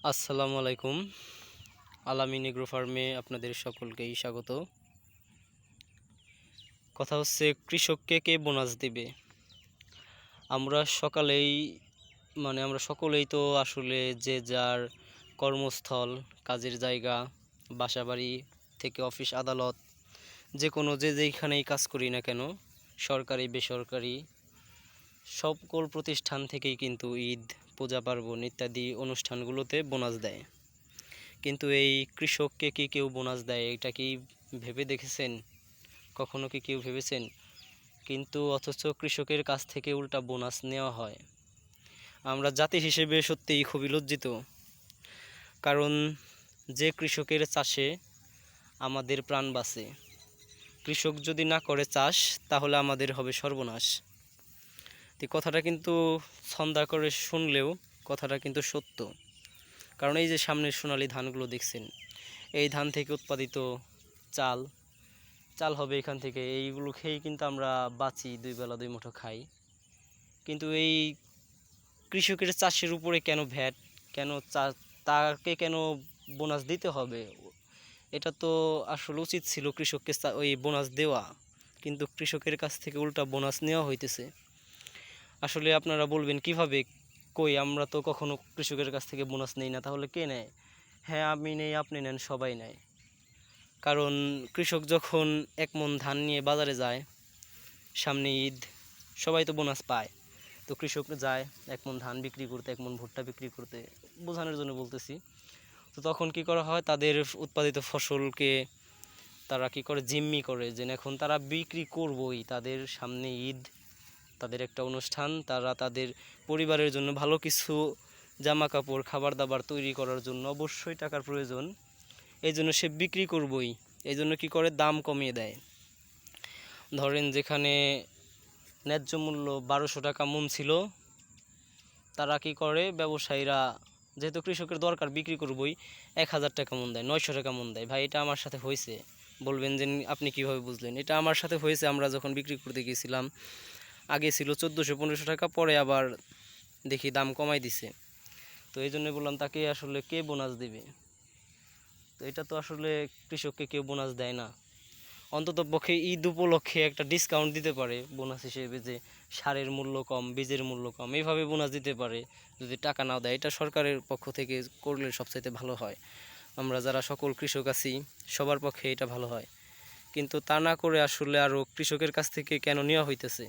আসসালামু আলাইকুম। আলামিন এগ্রো ফার্মে আপনাদের সকলকেই স্বাগত। কথা হচ্ছে কৃষককে কে বোনাস দিবে। আমরা সকলেই তো আসলে যে যার কর্মস্থল, কাজের জায়গা, বাসাবাড়ি থেকে অফিস আদালত, যে যেইখানেই কাজ করি না কেন, সরকারি বেসরকারি সকল প্রতিষ্ঠান থেকেই কিন্তু ঈদ, পূজা পার্বণ ইত্যাদি অনুষ্ঠানগুলোতে বোনাস দেয়। কিন্তু এই কৃষককে কি কেউ বোনাস দেয়? এটা কি ভেবে দেখেছেন? কখনো কি কেউ ভেবেছেন? কিন্তু অথচ কৃষকের কাছ থেকে উল্টা বোনাস নেওয়া হয়। আমরা জাতি হিসেবে সত্যিই খুবই লজ্জিত। কারণ যে কৃষকের চাষে আমাদের প্রাণ বাঁচে, কৃষক যদি না করে চাষ তাহলে আমাদের হবে সর্বনাশ। তো কথাটা কিন্তু ছন্দা করে শুনলেও কথাটা কিন্তু সত্য। কারণ এই যে সামনের সোনালী ধানগুলো দেখছেন, এই ধান থেকে উৎপাদিত চাল চাল হবে এখান থেকে, এইগুলো খেয়েই কিন্তু আমরা বাঁচি, দুই বেলা দুই মুঠো খাই। কিন্তু এই কৃষকের চাষের উপরে কেন ভ্যাট, কেন তাকে কেন বোনাস দিতে হবে? এটা তো আসলে উচিত ছিল কৃষককে ওই বোনাস দেওয়া, কিন্তু কৃষকের কাছ থেকে উল্টা বোনাস নেওয়া হইতেছে। আসলে আপনারা বলবেন কিভাবে? কই, আমরা তো কখনো কৃষকের কাছ থেকে বোনাস নেই না, তাহলে কে নেয়? হ্যাঁ, আমি নেই, আপনি নেন, সবাই নেয়। কারণ কৃষক যখন এক মন ধান নিয়ে বাজারে যায়, সামনে ঈদ, সবাই তো বোনাস পায়। তো কৃষক যায় এক মন ধান বিক্রি করতে, এক মন ভুট্টা বিক্রি করতে, বোঝানোর জন্য বলতেছি। তো তখন কি করা হয়, তাদের উৎপাদিত ফসলকে তারা কি করে, জিম্মি করে, যে এখন তারা বিক্রি করবই। তাদের সামনে ঈদ, তাদের একটা অনুষ্ঠান, তারা তাদের পরিবারের জন্য ভালো কিছু জামা কাপড়, খাবার দাবার তৈরি করার জন্য অবশ্যই টাকার প্রয়োজন। এই জন্য সে বিক্রি করবই। এই জন্য কী করে, দাম কমিয়ে দেয়। ধরেন যেখানে ন্যায্য মূল্য 1200 টাকা মন ছিল, তারা কি করে, ব্যবসায়ীরা যেহেতু কৃষকের দরকার, বিক্রি করবই, 1000 টাকা মন দেয়, 900 টাকা মন দেয়। ভাই, এটা আমার সাথে হয়েছে। বলবেন যে আপনি কিভাবে বুঝলেন? এটা আমার সাথে হয়েছে। আমরা যখন বিক্রি করতে গিয়েছিলাম, আগে ছিল 1400-1500 টাকা, পরে আবার দেখি দাম কমাই দিছে। তো এই জন্য বললাম, তাকে আসলে কে বোনাস দিবে? তো এটা তো আসলে কৃষককে কেউ বোনাস দেয় না। অন্তত পক্ষে ঈদ উপলক্ষে একটা ডিসকাউন্ট দিতে পারে বোনাস হিসেবে, যে সারের মূল্য কম, বীজের মূল্য কম, এইভাবে বোনাস দিতে পারে। যদি টাকা নাও দেয়, এটা সরকারের পক্ষ থেকে করলে সবচাইতে ভালো হয়। আমরা যারা সকল কৃষক আছি, সবার পক্ষে এটা ভালো হয়। কিন্তু তা না করে আসলে আরও কৃষকের কাছ থেকে কেন নেওয়া হইতেছে?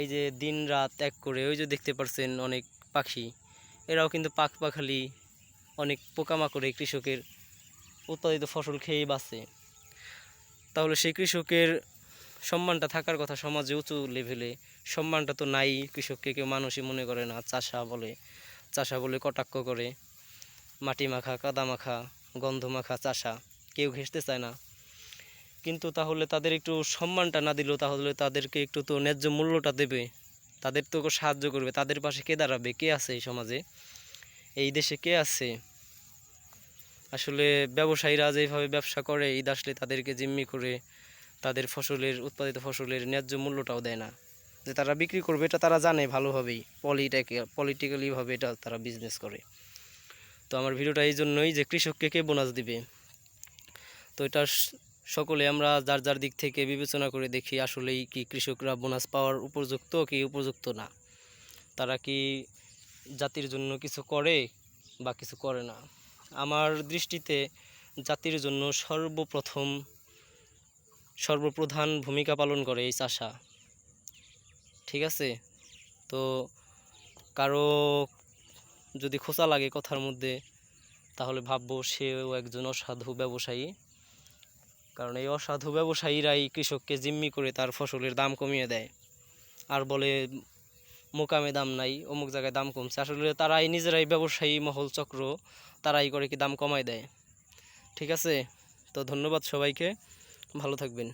এই যে দিন রাত এক করে, ওই যে দেখতে পারছেন অনেক পাখি, এরাও কিন্তু পাখালি, অনেক পোকামাকড়ে কৃষকের উৎপাদিত ফসল খেয়েই বাঁচে। তাহলে সেই কৃষকের সম্মানটা থাকার কথা সমাজে, উঁচু লেভেলে। সম্মানটা তো নাই। কৃষককে কেউ মানুষই মনে করে না, চাষা বলে কটাক্ষ করে। মাটি মাখা, কাদা মাখা, গন্ধ মাখা চাষা, কেউ ঘেঁষতে চায় না। কিন্তু তাহলে তাদের একটু সম্মানটা না দিলেও, তাহলে তাদেরকে একটু তো ন্যায্য মূল্যটা দেবে, তাদের তো সাহায্য করবে। তাদের পাশে কে দাঁড়াবে? কে আছে এই সমাজে, এই দেশে কে আছে? আসলে ব্যবসায়ীরা যেভাবে ব্যবসা করে, ঈদ আসলে তাদেরকে জিম্মি করে তাদের উৎপাদিত ফসলের ন্যায্য মূল্যটাও দেয় না। যে তারা বিক্রি করবে, এটা তারা জানে ভালোভাবেই, পলিটিক্যালিভাবে এটা তারা বিজনেস করে। তো আমার ভিডিওটা এই জন্যই, যে কৃষককে কে বোনাস দিবে। তো এটা সকলে আমরা যার যার দিক থেকে বিবেচনা করে দেখি, আসলেই কি কৃষকরা বোনাস পাওয়ার উপযুক্ত কি উপযুক্ত না। তারা কি জাতির জন্য কিছু করে বা কিছু করে না? আমার দৃষ্টিতে জাতির জন্য সর্বপ্রধান ভূমিকা পালন করে এই চাষা। ঠিক আছে? তো কারো যদি খোঁচা লাগে কথার মধ্যে, তাহলে ভাববো সেও একজন অসাধু ব্যবসায়ী। কারণ এই অসাধু ব্যবসায়ীরাই কৃষককে জিম্মি করে তার ফসলের দাম কমিয়ে দেয়, আর বলে মোকামে দাম নাই, অমুক জায়গায় দাম কমছে। আসলে তারাই নিজেরাই ব্যবসায়ী মহল চক্র, তারাই করে কি দাম কমায় দেয়। ঠিক আছে? তো ধন্যবাদ সবাইকে, ভালো থাকবেন।